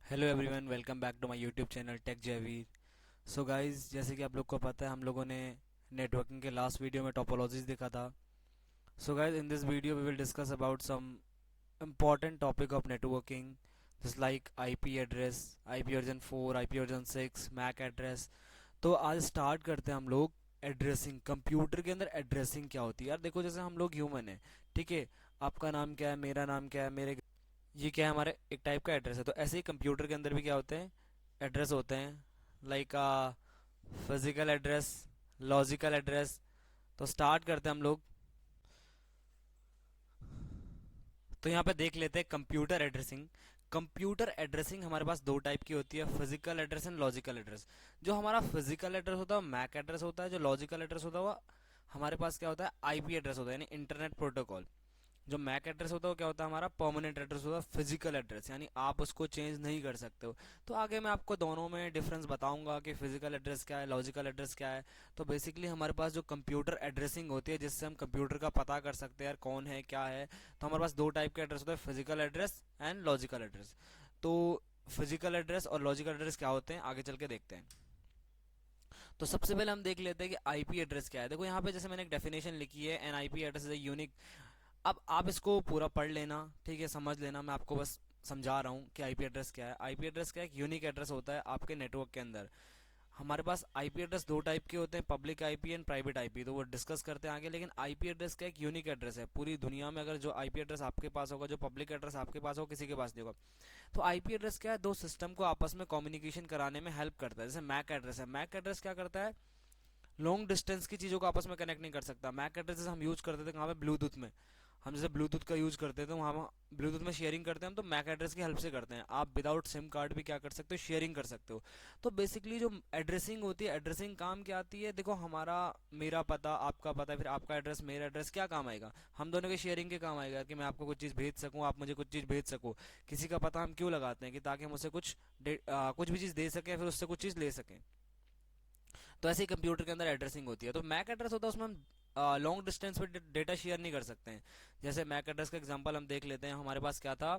Hello everyone, welcome back to my YouTube channel tech Jaiveer. So guys, जैसे कि आप लोग को पता है, हम लोगों ने नेटवर्किंग के लास्ट वीडियो में टोपोलॉजीज देखा था। So guys, in this video we will discuss about some important topic of networking, just like IP address, IP version 4, IP version 6, mac address. तो आज स्टार्ट करते हैं हम लोग एड्रेसिंग। कंप्यूटर के अंदर एड्रेसिंग क्या होती है यार? देखो, जैसे हम लोग ह्यूमन है, ठीक है। आपका नाम क्या है, मेरा नाम क्या है, मेरे ये क्या है, हमारे एक टाइप का एड्रेस है। तो ऐसे ही कंप्यूटर के अंदर भी क्या होते हैं, एड्रेस होते हैं। Like physical address, logical address. तो स्टार्ट करते हैं हम लोग। तो यहाँ पे देख लेते हैं कंप्यूटर एड्रेसिंग। कंप्यूटर एड्रेसिंग हमारे पास दो टाइप की होती है, physical address and logical address. जो हमारा फिजिकल एड्रेस होता है वो मैक एड्रेस होता है। जो लॉजिकल एड्रेस होता है वो हमारे पास क्या होता है, आईपी एड्रेस होता है, यानी इंटरनेट प्रोटोकॉल। जो मैक एड्रेस होता है वो क्या होता है, हमारा परमानेंट एड्रेस होता है, फिजिकल एड्रेस, यानी आप उसको चेंज नहीं कर सकते हो। तो आगे मैं आपको दोनों में डिफरेंस बताऊंगा कि फिजिकल एड्रेस क्या है, लॉजिकल एड्रेस क्या है। तो बेसिकली हमारे पास जो कंप्यूटर एड्रेसिंग होती है, जिससे हम कंप्यूटर का पता कर सकते हैं यार कौन है क्या है, तो हमारे पास दो टाइप के एड्रेस होते हैं, physical address and logical address. तो फिजिकल एड्रेस और लॉजिकल एड्रेस क्या होते हैं, आगे चल के देखते हैं। तो सबसे पहले हम देख लेते हैं कि आईपी एड्रेस क्या है। देखो यहाँ पे जैसे मैंने एक डेफिनेशन लिखी है, N IP address is unique. अब आप इसको पूरा पढ़ लेना, ठीक है, समझ लेना। मैं आपको बस समझा रहा हूँ कि आईपी एड्रेस क्या है। आईपी एड्रेस क्या है, एक यूनिक एड्रेस होता है आपके नेटवर्क के अंदर। हमारे पास आईपी एड्रेस दो टाइप के होते हैं, public IP and private IP, तो वो डिस्कस करते हैं आगे। लेकिन आईपी एड्रेस का एक यूनिक एड्रेस है पूरी दुनिया में। अगर जो आईपी एड्रेस आपके पास होगा, जो पब्लिक एड्रेस आपके पास होगा, किसी के पास नहीं होगा। तो आईपी एड्रेस क्या है, दो सिस्टम को आपस में कम्युनिकेशन कराने में हेल्प करता है। जैसे मैक एड्रेस है, मैक एड्रेस क्या करता है, लॉन्ग डिस्टेंस की चीज़ों को आपस में कनेक्ट नहीं कर सकता। मैक एड्रेस हम यूज करते थे कहाँ पे, ब्लूटूथ में। हम जैसे ब्लूटूथ का यूज करते थे, वहाँ ब्लूटूथ में शेयरिंग करते हैं हम, तो मैक एड्रेस की हेल्प से करते हैं। आप विदाउट सिम कार्ड भी क्या कर सकते हो, शेयरिंग कर सकते हो। तो बेसिकली जो एड्रेसिंग होती है, एड्रेसिंग काम क्या आती है, देखो हमारा, मेरा पता आपका पता, फिर आपका एड्रेस मेरा एड्रेस, क्या काम आएगा, हम दोनों के शेयरिंग के काम आएगा। कि मैं आपको कुछ चीज़ भेज सकूँ, आप मुझे कुछ चीज़ भेज सको। किसी का पता हम क्यों लगाते हैं, कि ताकि हम उससे कुछ भी चीज़ दे सकें, फिर उससे कुछ चीज़ ले सकें। तो ऐसे ही कंप्यूटर के अंदर एड्रेसिंग होती है। तो मैक एड्रेस होता है, उसमें हम लॉन्ग डिस्टेंस पे डेटा शेयर नहीं कर सकते हैं। जैसे मैक एड्रेस का एग्जांपल हम देख लेते हैं। हमारे पास क्या था,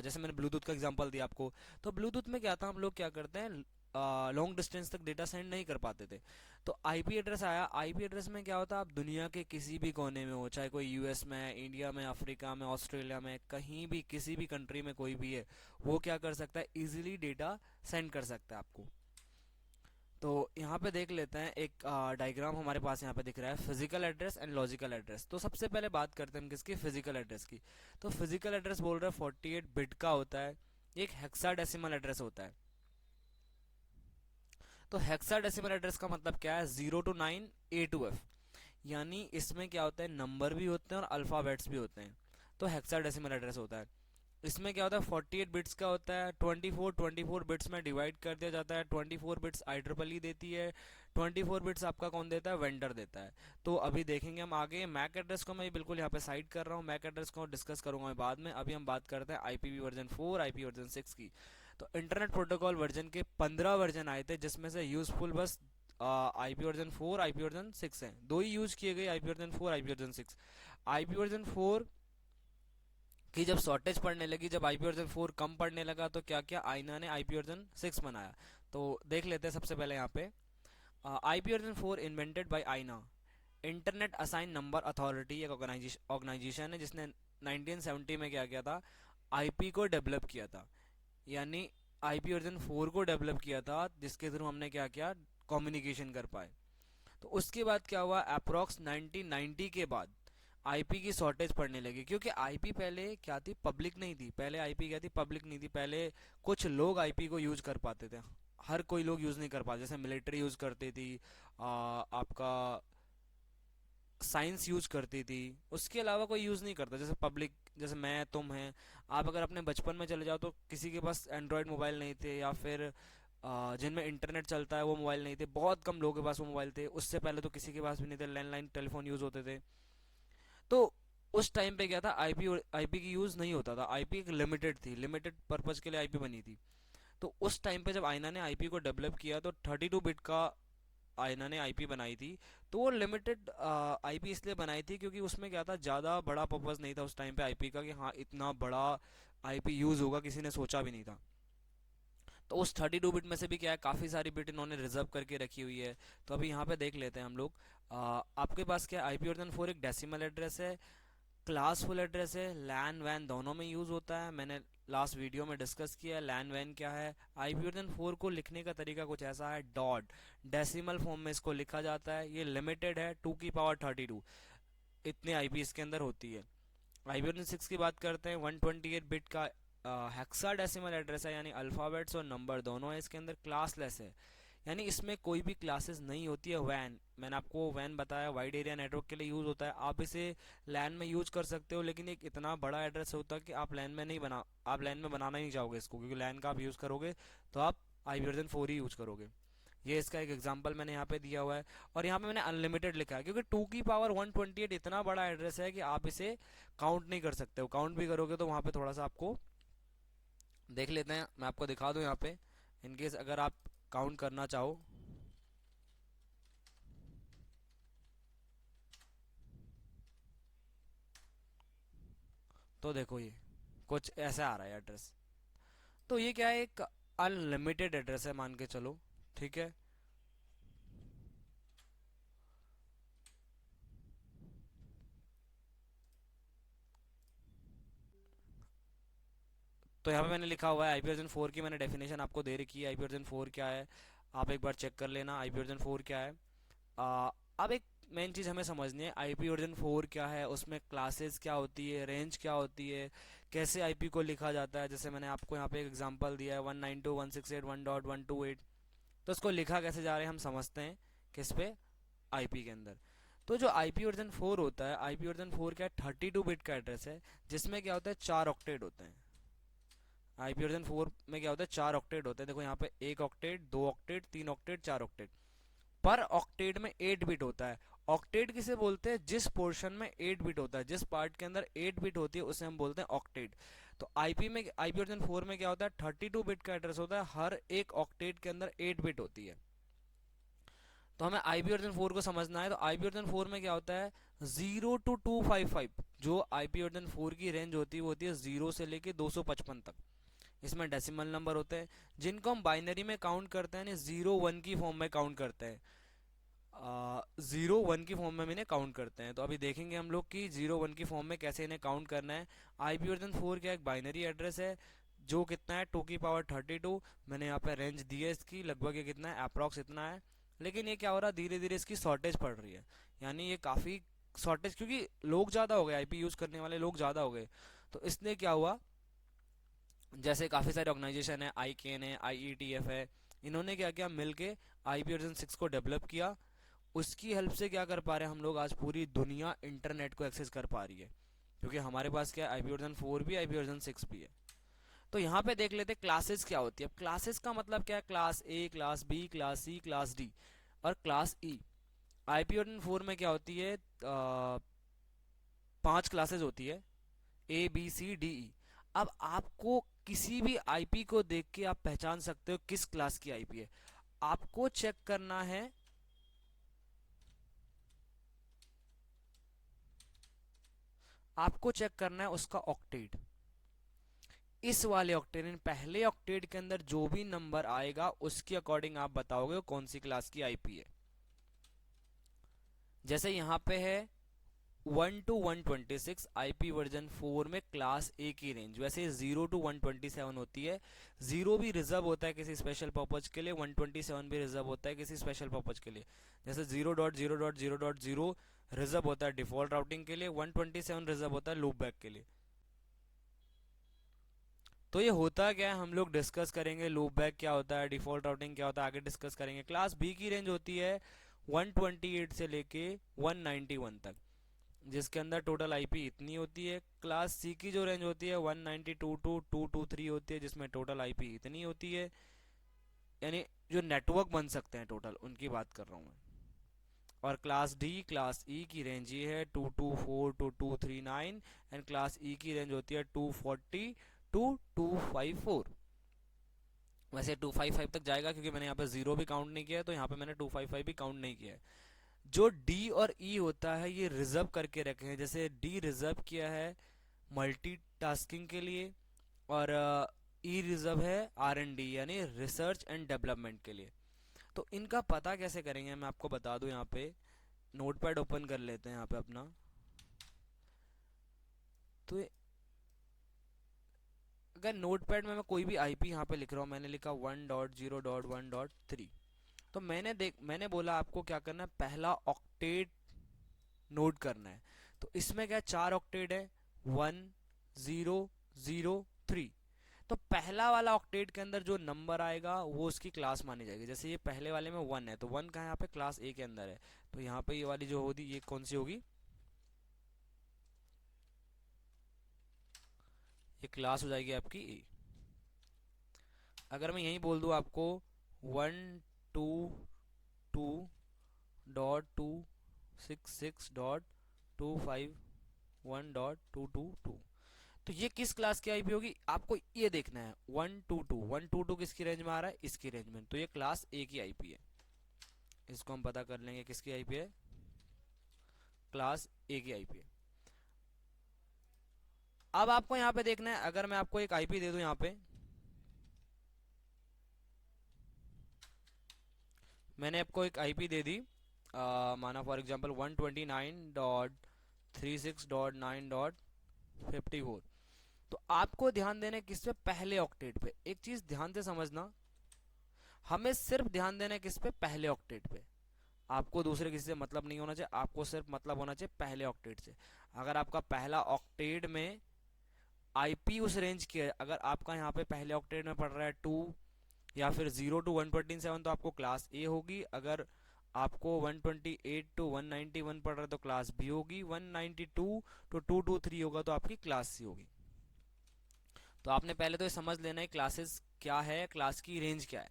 जैसे मैंने ब्लूटूथ का एग्जांपल दिया आपको। तो ब्लूटूथ में क्या था, हम लोग क्या करते हैं, लॉन्ग डिस्टेंस तक डेटा सेंड नहीं कर पाते थे। तो आईपी एड्रेस आया। आईपी एड्रेस में क्या होता है, आप दुनिया के किसी भी कोने में हो, चाहे कोई यूएस में है, इंडिया में, अफ्रीका में, ऑस्ट्रेलिया में, कहीं भी किसी भी कंट्री में कोई भी है, वो क्या कर सकता है, इजीली डेटा सेंड कर सकता है आपको। तो यहाँ पे देख लेते हैं, एक डायग्राम हमारे पास यहाँ पे दिख रहा है, physical address and logical address. तो सबसे पहले बात करते हैं हम किसकी, फिजिकल एड्रेस की। तो फिजिकल एड्रेस बोल रहे हैं 48 बिट का होता है। एक हेक्साडेसिमल एड्रेस होता है। तो हेक्साडेसिमल एड्रेस का मतलब क्या है, 0 to 9 A to F। यानी इसमें क्या होता है, नंबर भी होते हैं और अल्फाबेट्स भी होते हैं। तो हेक्साडेसिमल एड्रेस होता है। इसमें क्या होता है, 48 बिट्स का होता है। 24 बिट्स में डिवाइड कर दिया जाता है। 24 बिट्स IEEE देती है। 24 बिट्स आपका कौन देता है, वेंडर देता है। तो अभी देखेंगे हम आगे। मैक एड्रेस को मैं बिल्कुल यहाँ पे साइड कर रहा हूँ, मैक एड्रेस को डिस्कस करूंगा मैं बाद में। अभी हम बात करते हैं IPv4, IP वर्जन 6 की। तो इंटरनेट प्रोटोकॉल वर्जन के 15 वर्जन आए थे, जिसमें से यूजफुल बस IP वर्जन 4, IP वर्जन 6 है। दो ही यूज किए गए, IP version 4, IP version 6। IP version 4 कि जब शॉर्टेज पड़ने लगी, जब IP वर्जन 4 कम पड़ने लगा, तो क्या किया, आईना ने IP वर्जन 6 बनाया। तो देख लेते हैं सबसे पहले यहाँ पे। IP वर्जन 4 इन्वेंटेड बाय आईना, इंटरनेट असाइन नंबर अथॉरिटी, एक ऑर्गेनाइजेशन है जिसने 1970 में क्या किया था, आईपी को डेवलप किया था। यानी IP वर्जन 4 को डेवलप किया था, जिसके थ्रू हमने क्या किया, कम्युनिकेशन कर पाए। तो उसके बाद क्या हुआ, अप्रोक्स 1990 के बाद आईपी की शॉर्टेज पड़ने लगी। क्योंकि आईपी पहले क्या थी, पब्लिक नहीं थी। पहले आईपी क्या थी, पब्लिक नहीं थी। पहले कुछ लोग आईपी को यूज कर पाते थे, हर कोई लोग यूज नहीं कर पाते। जैसे मिलिट्री यूज करती थी, आपका साइंस यूज करती थी, उसके अलावा कोई यूज नहीं करता। जैसे पब्लिक, जैसे मैं तुम हैं, आप अगर अपने बचपन में चले जाओ तो किसी के पास एंड्रॉयड मोबाइल नहीं थे, या फिर जिनमें इंटरनेट चलता है वो मोबाइल नहीं थे। बहुत कम लोगों के पास वो मोबाइल थे। उससे पहले तो किसी के पास भी नहीं थे, लैंडलाइन टेलीफोन यूज होते थे। तो उस टाइम पे क्या था, आईपी आईपी की यूज नहीं होता था। आईपी एक लिमिटेड थी, लिमिटेड पर्पज के लिए आईपी बनी थी। तो उस टाइम पे जब आईना ने आईपी को डेवलप किया, तो 32 बिट का आईना ने आईपी बनाई थी। तो वो लिमिटेड आईपी इसलिए बनाई थी क्योंकि उसमें क्या था, ज़्यादा बड़ा पर्पज नहीं था उस टाइम पे आईपी का, कि हाँ इतना बड़ा आईपी यूज होगा, किसी ने सोचा भी नहीं था। तो उस 32 बिट में से भी क्या है, काफ़ी सारी बिट इन्होंने रिजर्व करके रखी हुई है। तो अभी यहाँ पे देख लेते हैं हम लोग। आपके पास क्या है, IP-4 एक डेसिमल एड्रेस है, क्लास फुल एड्रेस है, लैन वैन दोनों में यूज़ होता है। मैंने लास्ट वीडियो में डिस्कस किया है लैन वैन क्या है। IP-4 को लिखने का तरीका कुछ ऐसा है, डॉट डेसिमल फॉर्म में इसको लिखा जाता है। ये लिमिटेड है 2 की पावर 32, इतने आईपी इसके अंदर होती है। IP-6 की बात करते हैं, 128 बिट का हेक्साडेसिमल एड्रेस है, यानी अल्फ़ाबेट्स और नंबर दोनों है इसके अंदर। क्लासलेस है, यानी इसमें कोई भी क्लासेस नहीं होती है। वैन, मैंने आपको वैन बताया, वाइड एरिया नेटवर्क के लिए यूज़ होता है। आप इसे लैन में यूज कर सकते हो, लेकिन एक इतना बड़ा एड्रेस होता है कि आप लैन में बनाना ही नहीं चाहोगे इसको, क्योंकि लैन का आप यूज़ करोगे तो आप IP-4 ही यूज करोगे। ये इसका एक एग्जांपल मैंने यहाँ पे दिया हुआ है। और यहाँ पे मैंने अनलिमिटेड लिखा है, क्योंकि 2 की पावर 128 इतना बड़ा एड्रेस है कि आप इसे काउंट नहीं कर सकते हो। काउंट भी करोगे तो वहाँ पे थोड़ा सा आपको देख लेते हैं, मैं आपको दिखा दूँ यहाँ पे, इनकेस अगर आप काउंट करना चाहो। तो देखो ये कुछ ऐसा आ रहा है एड्रेस। तो ये क्या है, एक अनलिमिटेड एड्रेस है मान के चलो, ठीक है। तो यहाँ पे मैंने लिखा हुआ है, IP-4 की मैंने डेफिनेशन आपको दे रखी है। IP-4 क्या है, आप एक बार चेक कर लेना IP-4 क्या है। आ, अब एक मेन चीज़ हमें समझनी है, IP-4 क्या है, उसमें क्लासेस क्या होती है, रेंज क्या होती है, कैसे आईपी को लिखा जाता है। जैसे मैंने आपको यहाँ पे एक एग्जांपल दिया है 192.168.1.128। तो उसको लिखा कैसे जा रहा है हम समझते हैं, किस पे, आईपी के अंदर। तो जो IP-4 होता है, IP-4 क्या है, 32 बिट का एड्रेस है, जिसमें क्या होता है, 4 ऑक्टेट होते हैं। IP-4 में क्या होता है, 4 ऑक्टेट होते हैं। देखो यहाँ पे 1 ऑक्टेट, 2 ऑक्टेट, 3 ऑक्टेट, 4 ऑक्टेट। पर ऑक्टेट में 8 बिट होता है। ऑक्टेट किसे बोलते हैं, जिस पोर्शन में 8 बिट होता है, जिस पार्ट के अंदर 8 बिट होती है उसे हम बोलते हैं ऑक्टेट। तो IP-4 में क्या होता है, 32 बिट का एड्रेस होता है, हर एक ऑक्टेट के अंदर 8 बिट होती है। तो हमें IP-4 को समझना है। तो IP-4 में क्या होता है, 0 to 255, जो IP-4 की रेंज होती है वो होती है 0 से लेके 255 तक। इसमें डेसिमल नंबर होते हैं, जिनको हम बाइनरी में काउंट करते हैं, 0 1 की फॉर्म में काउंट करते हैं। 0 1 की फॉर्म में इन्हें काउंट करते हैं। तो अभी देखेंगे हम लोग कि 0 1 की फॉर्म में कैसे इन्हें काउंट करना है। IP-4 क्या एक बाइनरी एड्रेस है, जो कितना है, 2 की पावर 32। मैंने यहाँ पे रेंज दी है इसकी, लगभग ये कितना है, अप्रॉक्स इतना है। लेकिन ये क्या हो रहा है, धीरे धीरे इसकी शॉर्टेज पड़ रही है, यानी ये काफ़ी शॉर्टेज, क्योंकि लोग ज़्यादा हो गए, आईपी यूज़ करने वाले लोग ज़्यादा हो गए। तो इसने क्या हुआ, जैसे काफ़ी सारे ऑर्गेनाइजेशन है, ICANN है, IETF है, इन्होंने क्या किया, मिलके IP-6 को डेवलप किया। उसकी हेल्प से क्या कर पा रहे हैं हम लोग, आज पूरी दुनिया इंटरनेट को एक्सेस कर पा रही है, क्योंकि हमारे पास क्या है, IP-4 भी, IP-6 भी है। तो यहाँ पे देख लेते हैं क्लासेस क्या होती है। अब क्लासेस का मतलब क्या है, class A, class B, class C, class D और क्लास ई। IP-4 में क्या होती है, 5 क्लासेस होती है, A B C D E। अब आपको किसी भी आईपी को देख के आप पहचान सकते हो किस क्लास की आईपी है। आपको चेक करना है, आपको चेक करना है उसका ऑक्टेट। इस वाले ऑक्टेट, पहले ऑक्टेट के अंदर जो भी नंबर आएगा उसके अकॉर्डिंग आप बताओगे कौन सी क्लास की आईपी है। जैसे यहाँ पे है 1 to 126, IP-4 में क्लास ए की रेंज। वैसे 0 to 127 होती है, 0 भी रिजर्व होता है किसी स्पेशल पर्पज के लिए, 127 भी रिजर्व होता है किसी स्पेशल पर्पज के लिए। जैसे 0.0.0.0 रिजर्व होता है डिफॉल्ट राउटिंग के लिए, 127 रिजर्व होता है लूप बैक के लिए। तो ये होता क्या है, हम लोग डिस्कस करेंगे, लूप बैक क्या होता है, डिफॉल्ट राउटिंग क्या होता है, आगे डिस्कस करेंगे। क्लास बी की रेंज होती है 128 से लेके 191 तक, जिसके अंदर टोटल आईपी इतनी होती है। क्लास सी की जो रेंज होती है 192 टू 223 होती है, जिसमें टोटल आईपी इतनी होती है, यानी जो नेटवर्क बन सकते हैं टोटल, उनकी बात कर रहा हूँ मैं। और क्लास डी, क्लास ई की रेंज ये है 224 टू 239, एंड क्लास ई की रेंज होती है 240 टू 254। वैसे 255 तक जाएगा, क्योंकि मैंने यहाँ पे जीरो भी काउंट नहीं किया है, तो यहाँ पे मैंने 255 भी काउंट नहीं किया है। जो डी और ई होता है ये रिजर्व करके रखे हैं। जैसे डी रिजर्व किया है मल्टीटास्किंग के लिए, और ई रिजर्व है R&D यानी रिसर्च एंड डेवलपमेंट के लिए। तो इनका पता कैसे करेंगे मैं आपको बता दूं। यहाँ पे नोटपैड ओपन कर लेते हैं यहाँ पे अपना। तो अगर नोटपैड में मैं कोई भी आईपी यहाँ पे लिख रहा हूँ, मैंने लिखा 1.0.1.3, तो मैंने बोला आपको क्या करना है, पहला ऑक्टेट नोट करना है। तो इसमें क्या 4 ऑक्टेट है, 1003। तो पहला वाला ऑक्टेट के अंदर जो नंबर आएगा वो उसकी क्लास मानी जाएगी। जैसे ये पहले वाले में 1 है, तो 1 कहाँ यहाँ पे क्लास ए के अंदर है, तो यहाँ पे ये वाली जो होगी ये कौन सी होगी, ये क्लास हो जाएगी आपकी ए। अगर मैं यही बोल दूं आपको 122.266.251.222, तो ये किस क्लास की आईपी होगी आपको ये देखना है। 122 किसकी रेंज में आ रहा है, इसकी रेंज में, तो ये क्लास ए की आईपी है। इसको हम पता कर लेंगे किसकी आईपी है, क्लास ए की आईपी है। अब आपको यहाँ पे देखना है, अगर मैं आपको एक आईपी दे दूं यहाँ पे, मैंने आपको एक आईपी दे दी, माना फॉर एग्जांपल 129.36.9.54। तो आपको ध्यान देना है किस पे, पहले ऑक्टेट पे। एक चीज ध्यान से समझना, हमें सिर्फ ध्यान देना है किस पे, पहले ऑक्टेट पे। आपको दूसरे किसी से मतलब नहीं होना चाहिए, आपको सिर्फ मतलब होना चाहिए पहले ऑक्टेट से। अगर आपका पहला ऑक्टेट में आईपी उस रेंज की है, अगर आपका यहाँ पे पहले ऑक्टेट में पड़ रहा है 2 या फिर 0 to 127, तो आपको क्लास ए होगी। अगर आपको 128 to 191 पड़ रहा है तो क्लास बी होगी। 192 to 223 होगा तो आपकी क्लास सी होगी। तो आपने पहले तो ये समझ लेना है क्लासेस क्या है, क्लास की रेंज क्या है।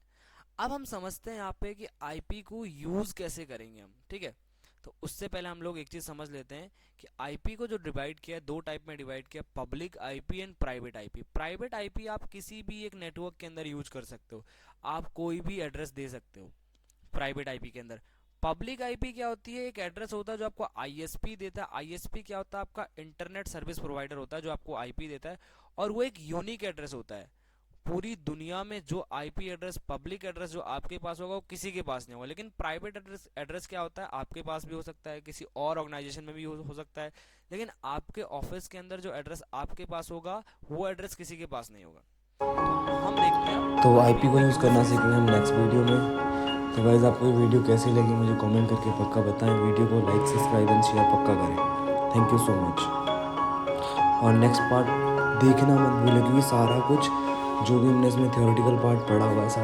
अब हम समझते हैं यहाँ पे कि आईपी को यूज कैसे करेंगे हम, ठीक है। तो उससे पहले हम लोग एक चीज समझ लेते हैं कि आईपी को जो डिवाइड किया है, दो टाइप में डिवाइड किया, public IP and private IP. Private IP आप किसी भी एक नेटवर्क के अंदर यूज कर सकते हो, आप कोई भी एड्रेस दे सकते हो प्राइवेट आईपी के अंदर। पब्लिक आईपी क्या होती है, एक एड्रेस होता है जो आपको आईएसपी देता है। आईएसपी क्या होता है, आपका इंटरनेट सर्विस प्रोवाइडर होता है जो आपको आईपी देता है, और वो एक यूनिक एड्रेस होता है। पूरी दुनिया में जो आईपी एड्रेस, पब्लिक एड्रेस जो आपके पास होगा वो किसी के पास नहीं होगा। लेकिन प्राइवेट एड्रेस क्या होता है, आपके पास भी हो सकता है, किसी और ऑर्गेनाइजेशन में भी हो सकता है, लेकिन आपके ऑफिस के अंदर जो एड्रेस आपके पास होगा वो एड्रेस किसी के पास नहीं होगा। तो हम देखते हैं तो आईपी को यूज़ करना सीखेंगे हम नेक्स्ट वीडियो में। तो गाइस आपको ये वीडियो कैसी लगी मुझे कमेंट करके पक्का बताएं। वीडियो को लाइक सब्सक्राइब एंड शेयर पक्का करें। Thank you so much. और नेक्स्ट पार्ट देखना मत भूलें, क्योंकि सारा कुछ जो भी हमने इसमें थियोरेटिकल पार्ट पढ़ा हुआ है सारा